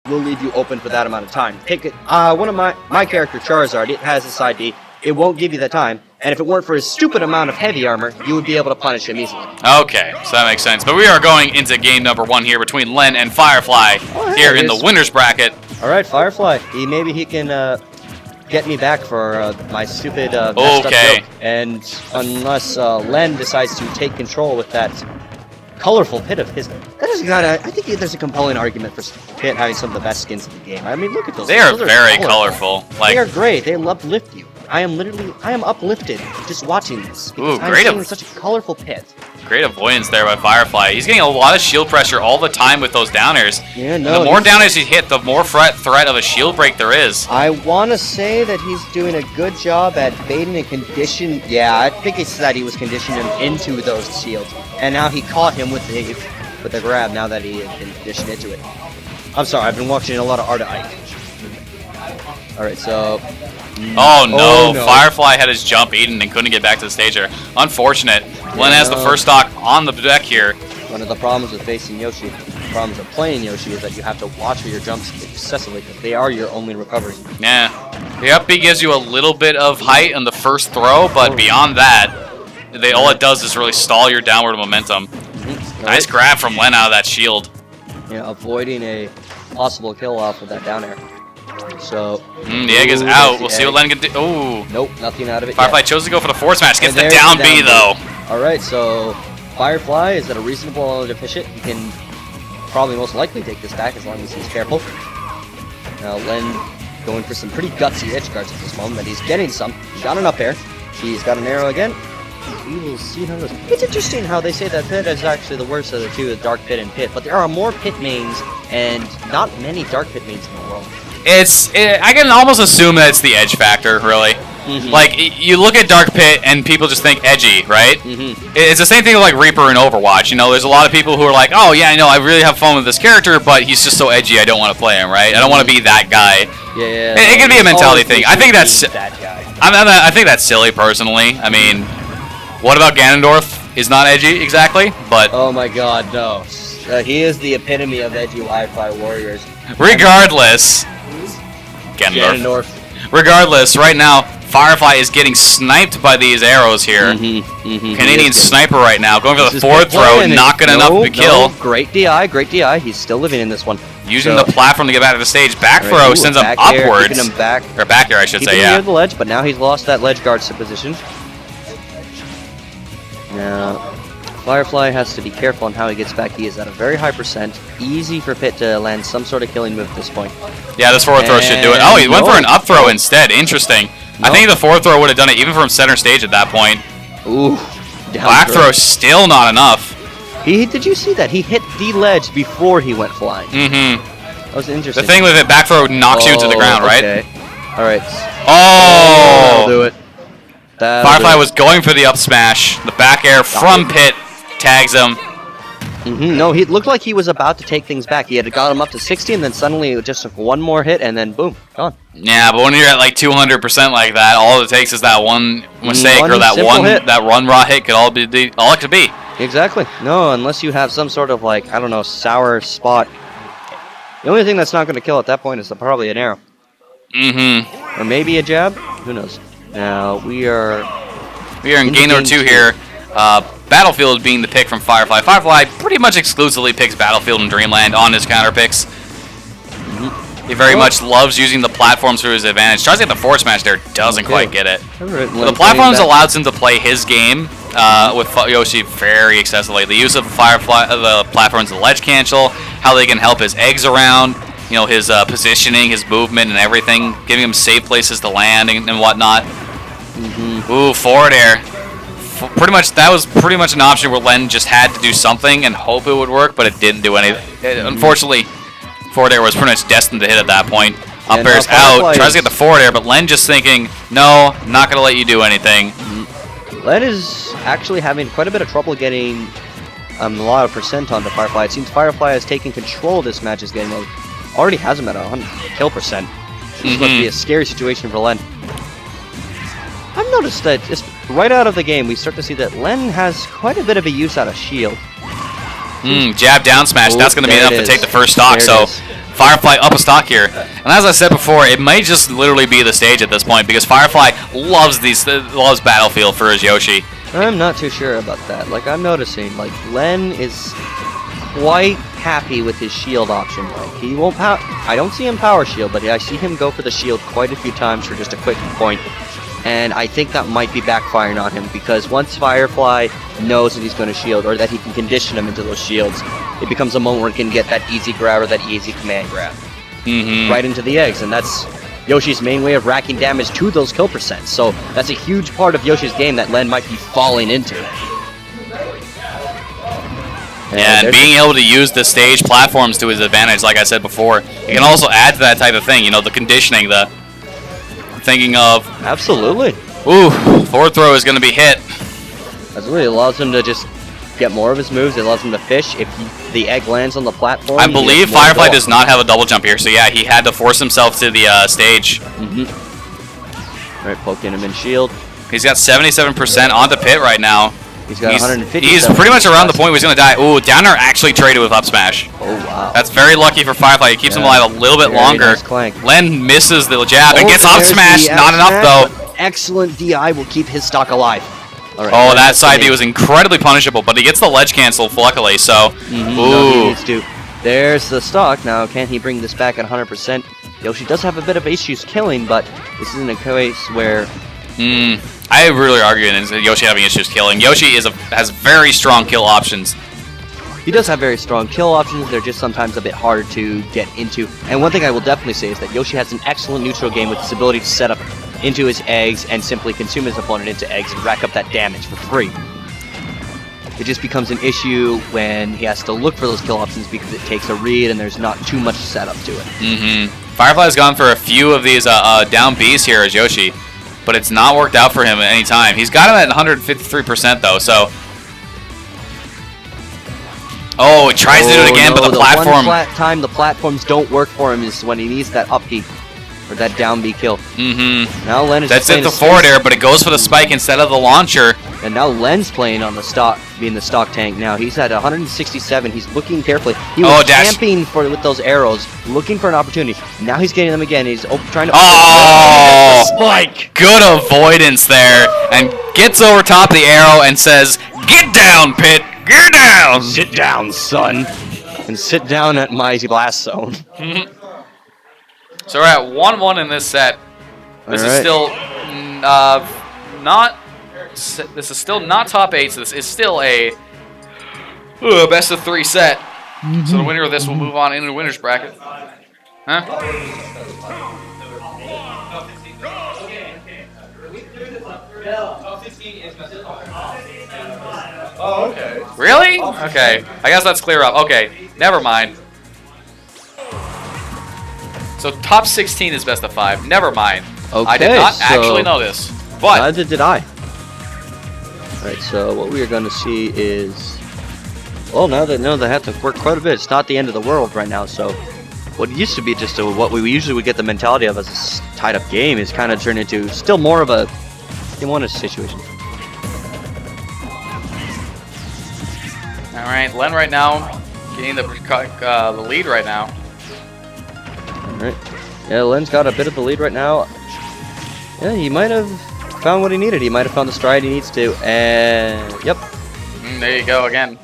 will leave you open for that amount of time. Take it. One of my character, Charizard, it has this ID. It won't give you the time, and if it weren't for his stupid amount of heavy armor, you would be able to punish him easily. Okay, so that makes sense. But we are going into game number 1 here between Len and Firefly here in the winner's bracket. All right, Firefly. Maybe he can get me back for my stupid messed up joke. And unless Len decides to take control with that colorful Pit of his, that is not. I think there's a compelling argument for Pit having some of the best skins in the game. I mean, look at those. They are very colorful. Like, they are great. They uplift you. I am uplifted just watching this. Ooh, I'm great! seeing such a colorful Pit. Great avoidance there by Firefly. He's getting a lot of shield pressure all the time with those downers. Yeah, no. The more downers you hit, the more threat of a shield break there is. I want to say that he's doing a good job at baiting and condition. Yeah, I think it's that he was conditioning him into those shields, and now he caught him with the grab. Now that he has been conditioned into it. I'm sorry, I've been watching a lot of Art of Ike. All right, so. Oh no, Firefly had his jump eaten and couldn't get back to the stage there. Unfortunate. Len has the first stock on the deck here. One of the problems with facing Yoshi, the problems of playing Yoshi, is that you have to watch for your jumps excessively because they are your only recovery. Yeah. The up B gives you a little bit of height on the first throw, but beyond that, all it does is really stall your downward momentum. Nice grab from Len out of that shield. Yeah, avoiding a possible kill off with that down air. So the egg is out. We'll see what Len can do. Ooh. Nope, nothing out of it. Firefly chose to go for the forward smash. Gets the down B though. All right, so Firefly is at a reasonable level to fish it. He can probably most likely take this back as long as he's careful. Now Len going for some pretty gutsy edge guards at this moment, but he's getting some. He got an up air. He's got an arrow again. We will see how this. It's interesting how they say that Pit is actually the worst of the two, the Dark Pit and Pit, but there are more Pit mains and not many Dark Pit mains in the world. I can almost assume that it's the edge factor, really. Like, you look at Dark Pit and people just think edgy, right? It's the same thing with, like, Reaper in Overwatch. You know, there's a lot of people who are like, oh, yeah, I know, I really have fun with this character, but he's just so edgy, I don't want to play him, right? I don't want to be that guy. Yeah. It can be a mentality thing. I think that's... that guy. I think that's silly, personally. I mean, what about Ganondorf? Is not edgy, exactly, but... Oh, my God, no. He is the epitome of edgy Wi-Fi warriors. Regardless... Ganondorf. Regardless, right now, Firefly is getting sniped by these arrows here. Canadian sniper right now, going for the forward throw, not good enough to kill. Great DI, great DI. He's still living in this one. Using the platform to get back to the stage. Back throw sends him upwards. Keeping him back. Or back air, I should say, yeah. Near the ledge, but now he's lost that ledge guard position. Now, Firefly has to be careful on how he gets back. He is at a very high percent. Easy for Pit to land some sort of killing move at this point. Yeah, this forward throw should do it. Oh, he went for an up throw instead. Interesting. I think the forward throw would have done it even from center stage at that point. Ooh. Back throw still not enough. Did you see that? He hit the ledge before he went flying. That was interesting. The thing with it, back throw knocks you to the ground, right? All right. Oh! That'll do it. Firefly was going for the up smash. The back air from Pit tags him. No, he looked like he was about to take things back. He had got him up to 60, and then suddenly it just took one more hit, and then boom, gone. Yeah, but when you're at like 200% like that, all it takes is that one mistake or that run raw hit could all it could be. Exactly. No, unless you have some sort of like, I don't know, sour spot. The only thing that's not going to kill at that point is probably an arrow. Or maybe a jab. Who knows? Now we are in game number 2 here. Battlefield being the pick from Firefly. Firefly pretty much exclusively picks Battlefield and Dreamland on his counter picks. He very much loves using the platforms to his advantage. Tries to get the forward smash there, doesn't quite get it. The platforms allows him to play his game with Yoshi very excessively. The use of the platforms, the ledge cancel, how they can help his eggs around, you know, his positioning, his movement, and everything, giving him safe places to land and whatnot. Ooh, forward air. That was pretty much an option where Len just had to do something and hope it would work, but it didn't do anything. Unfortunately, forward air was pretty much destined to hit at that point. Up air's out, tries to get the forward air, but Len just thinking, no, not going to let you do anything. Len is actually having quite a bit of trouble getting a lot of percent onto Firefly. It seems Firefly has taken control of this match's game mode. Already has him at 100 kill percent. This must be a scary situation for Len. I've noticed that just right out of the game, we start to see that Len has quite a bit of a use out of shield. Jab down smash. That's going to be enough to take the first stock. So Firefly up a stock here. And as I said before, it might just literally be the stage at this point because Firefly loves Battlefield for his Yoshi. I'm not too sure about that. Like, I'm noticing, like, Len is quite happy with his shield option. Like, he won't I don't see him power shield, but I see him go for the shield quite a few times for just a quick point. And I think that might be backfiring on him because once Firefly knows that he's going to shield or that he can condition him into those shields, it becomes a moment where he can get that easy grab or that easy command grab right into the eggs, and that's Yoshi's main way of racking damage to those kill percents. So that's a huge part of Yoshi's game that Len might be falling into. And being able to use the stage platforms to his advantage, like I said before, it can also add to that type of thing. You know, the conditioning, the thinking of. Absolutely. Ooh, forward throw is going to be hit. That really allows him to just get more of his moves. It allows him to fish. If the egg lands on the platform, I believe Firefly does not have a double jump here, so yeah, he had to force himself to the stage. Right, poking him in shield. He's got 77% on the pit right now. He's got 150. He's pretty much around the point where he's going to die. Ooh, Downer actually traded with up smash. Oh, wow. That's very lucky for Firefly. It keeps him alive a little bit longer. Nice Len misses the jab and gets up smash. Not enough, though. Excellent DI will keep his stock alive. Right, oh, that side B was incredibly punishable, but he gets the ledge cancel, luckily, so. Ooh. No, he needs to. There's the stock. Now, can he bring this back at 100%? Yoshi does have a bit of issues killing, but this isn't a case where... I really argue against Yoshi having issues killing. Yoshi has very strong kill options. He does have very strong kill options. They're just sometimes a bit harder to get into. And one thing I will definitely say is that Yoshi has an excellent neutral game with his ability to set up into his eggs and simply consume his opponent into eggs and rack up that damage for free. It just becomes an issue when he has to look for those kill options because it takes a read and there's not too much setup to it. Firefly's gone for a few of these down Bs here as Yoshi, but it's not worked out for him at any time. He's got him at 153% though, so. Oh, he tries to do it again, but the platform. One time the platforms don't work for him is when he needs that up B. Or that down B kill. Now Len is That's it, the forward air, but it goes for the spike instead of the launcher. And now Len's playing on the stock, being the stock tank now. He's at 167. He's looking carefully. He was camping with those arrows, looking for an opportunity. Now he's getting them again. He's trying to... Oh! Spike! Good avoidance there. And gets over top of the arrow and says, "Get down, Pit! Get down!" Sit down, son. And sit down at Mighty Blast Zone. So we're at 1-1 in this set. This is still not. This is still not top 8. So this is still a best of 3 set. So the winner of this will move on into the winner's bracket. Huh? Oh, okay. Really? Okay. I guess that's clear up. Okay. Never mind. So top 16 is best of 5. Never mind. Okay, I did not actually know this, but neither did I. All right, so what we are going to see is, well, now that they have to work quite a bit. It's not the end of the world right now. So what used to be just what we usually would get the mentality of as a tied up game is kind of turned into still more of a game-1 situation. all right, Len right now getting the lead right now. Alright. Yeah, Len's got a bit of the lead right now. Yeah, he might have found what he needed. He might have found the stride he needs to. And, yep. There you go again.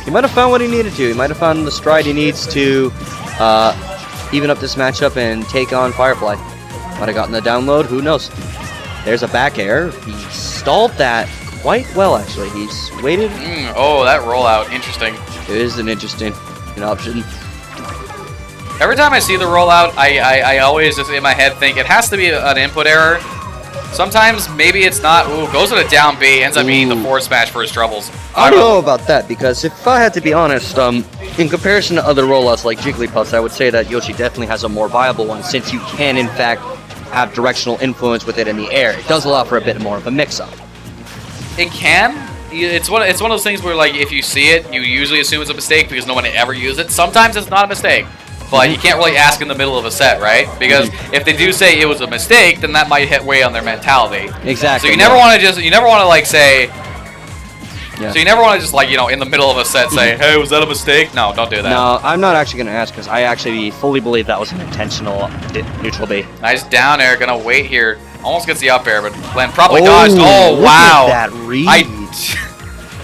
He might have found what he needed to. He might have found the stride he needs to even up this matchup and take on Firefly. Might have gotten the download. Who knows? There's a back air. He stalled that quite well, actually. He's waited. Oh, that rollout. Interesting. It is an interesting option. Every time I see the rollout, I always just in my head think it has to be an input error. Sometimes maybe it's not. Ooh, goes with a down B, ends up being the forward smash for his troubles. I don't know about that, because if I had to be honest, in comparison to other rollouts like Jigglypuffs, I would say that Yoshi definitely has a more viable one, since you can in fact have directional influence with it in the air. It does allow for a bit more of a mix-up. It can. It's one of those things where, like, if you see it, you usually assume it's a mistake because no one ever used it. Sometimes it's not a mistake. But you can't really ask in the middle of a set, right? Because if they do say it was a mistake, then that might hit way on their mentality. Exactly. So you never want to like say, Yeah. So you never want to just like, in the middle of a set say, hey, was that a mistake? No, don't do that. No, I'm not actually going to ask because I actually fully believe that was an intentional neutral B. Nice down air, gonna wait here. Almost gets the up air, but Len probably dodged. Oh, look wow. at that read.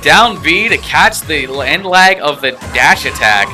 Down B to catch the end lag of the dash attack.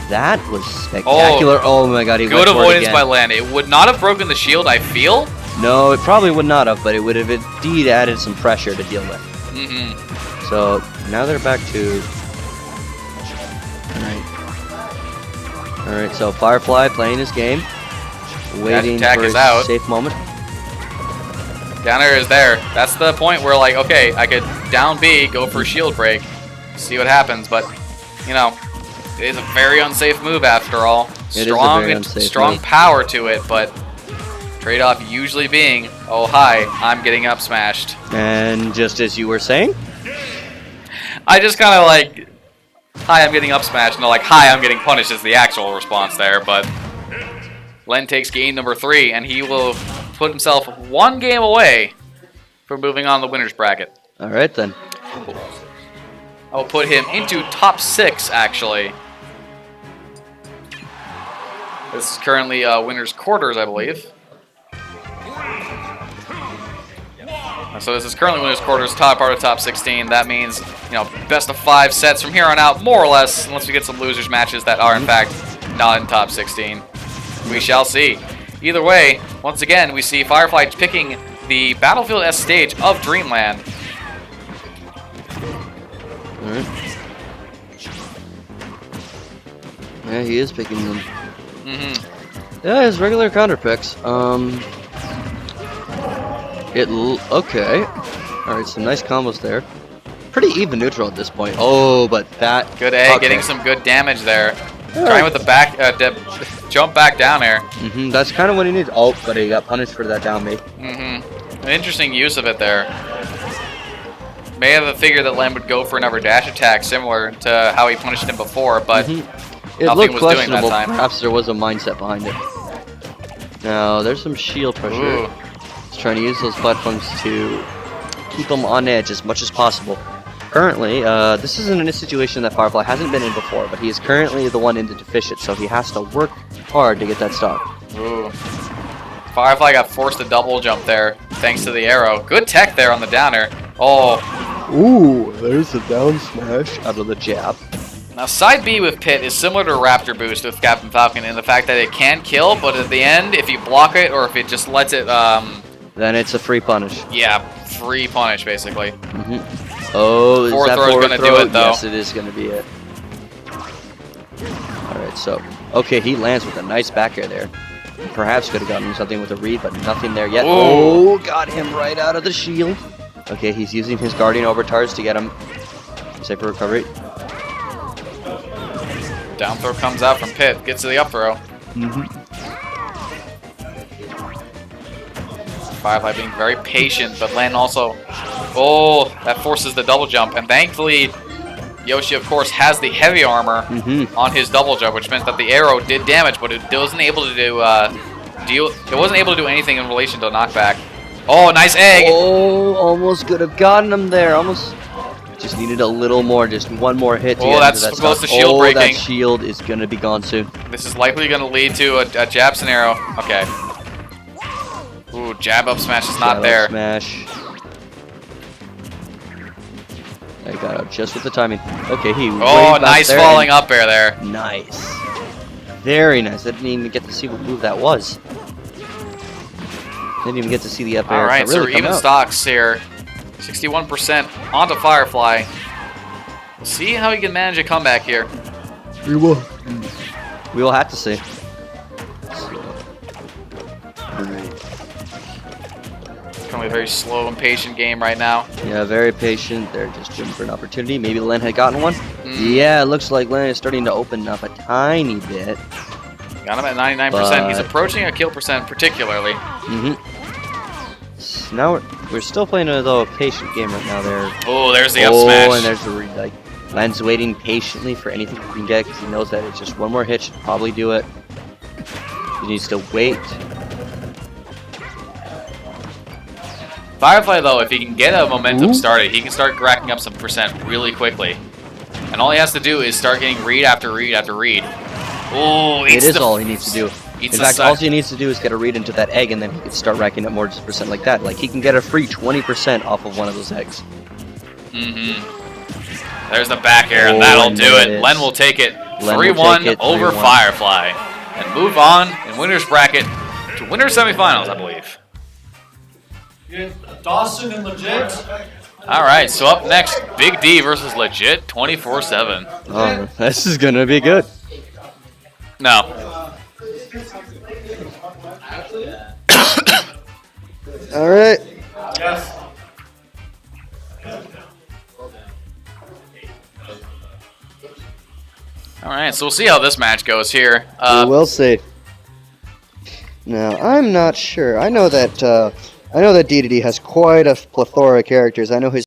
That was spectacular. Oh my god, he good went for it avoidance again. by Len. It would not have broken the shield, I feel. No, it probably would not have, but it would have indeed added some pressure to deal with. Mm-hmm. So now they're back to. All right. So Firefly playing his game, waiting attack for is a out. safe moment. Down air is there. That's the point where, like, okay, I could down B, go for shield break, see what happens, but, it is a very unsafe move after all. Strong power to it, but trade-off usually being, oh, hi, I'm getting up smashed. And just as you were saying, I just kind of like, hi, I'm getting up smashed, and they're like, hi, I'm getting punished is the actual response there, but Len takes game number 3, and he will put himself one game away from moving on the winner's bracket. all right then. I will put him into top 6, actually. This is currently winner's quarters, I believe. So this is currently winner's quarters, top part of top 16. That means, best of 5 sets from here on out, more or less, unless we get some losers matches that are, in fact, not in top 16. We shall see. Either way, once again, we see Firefly picking the Battlefield S stage of Dreamland. Alright. Yeah, he is picking them. Mm-hmm. Yeah, his regular counter picks. Okay. Alright, some nice combos there. Pretty even neutral at this point. Oh, but that... Good A, getting some good damage there. Trying with the back, jump back down air. That's kind of what he needs. Oh, but he got punished for that down B. An interesting use of it there. May have figured that Len would go for another dash attack similar to how he punished him before, but It nothing looked was doing that questionable. time. Perhaps there was a mindset behind it. Now, there's some shield pressure. Ooh. He's trying to use those butt funks to keep him on edge as much as possible. Currently, this isn't a situation that Firefly hasn't been in before, but he is currently the one in the deficit, so he has to work hard to get that stock. Ooh. Firefly got forced to double jump there, thanks to the arrow. Good tech there on the downer. Oh. Ooh, there's a down smash out of the jab. Now, side B with Pit is similar to Raptor Boost with Captain Falcon in the fact that it can kill, but at the end, if you block it or if it just lets it, then it's a free punish. yeah, free punish, basically. Oh, is Forward that throw is forward gonna throw? do it, though. Yes, it is going to be it. Alright, so, okay, he lands with a nice back air there. Perhaps could have gotten something with a read, but nothing there yet. Ooh. Oh, got him right out of the shield. Okay, he's using his Guardian Overcharge to get him safe for recovery. Down throw comes out from Pit, gets to the up throw. Firefly being very patient, but Len also... Oh, that forces the double jump, and thankfully, Yoshi, of course, has the heavy armor on his double jump, which meant that the arrow did damage, but it wasn't able to do it wasn't able to do anything in relation to a knockback. Oh, nice egg! Oh, almost could have gotten him there. Almost just needed a little more, just one more hit to get that's into that close stock. to shield breaking. That shield is going to be gone soon. This is likely going to lead to a jab scenario. Okay. Ooh, jab up smash is not Jab up there. Smash. I got out just with the timing. Okay, he. Oh, nice falling up air there. Nice. Very nice. I didn't even get to see what move that was. Didn't even get to see the up air. All right, really so we're even stocks here. 61% onto Firefly. We'll see how he can manage a comeback here. We will. We will have to see. Currently a very slow and patient game right now. Yeah, very patient. They're just waiting for an opportunity. Maybe Len had gotten one. Yeah, it looks like Len is starting to open up a tiny bit. Got him at 99%. He's approaching a kill percent particularly. So now we're still playing a patient game right now. There. Oh, there's the up smash. And there's the like Len's waiting patiently for anything he can get because he knows that it's just one more hit should probably do it. He needs to wait. Firefly, though, if he can get a momentum started, he can start racking up some percent really quickly. And all he has to do is start getting read after read after read. Oh, it is all he needs to do. In fact, side. all he needs to do is get a read into that egg, and then he can start racking up more percent like that. Like, he can get a free 20% off of one of those eggs. There's the back air, and that'll do it. Len will take it 3-1 over Firefly. And move on in winner's bracket to winner's semifinals, I believe. Dawson and Legit. All right, so up next, Big D versus Legit 24/7. Oh, this is going to be good. No. All right. Yes. All right, so we'll see how this match goes here. We will see. Now, I'm not sure. I know that DDD has quite a plethora of characters. I know his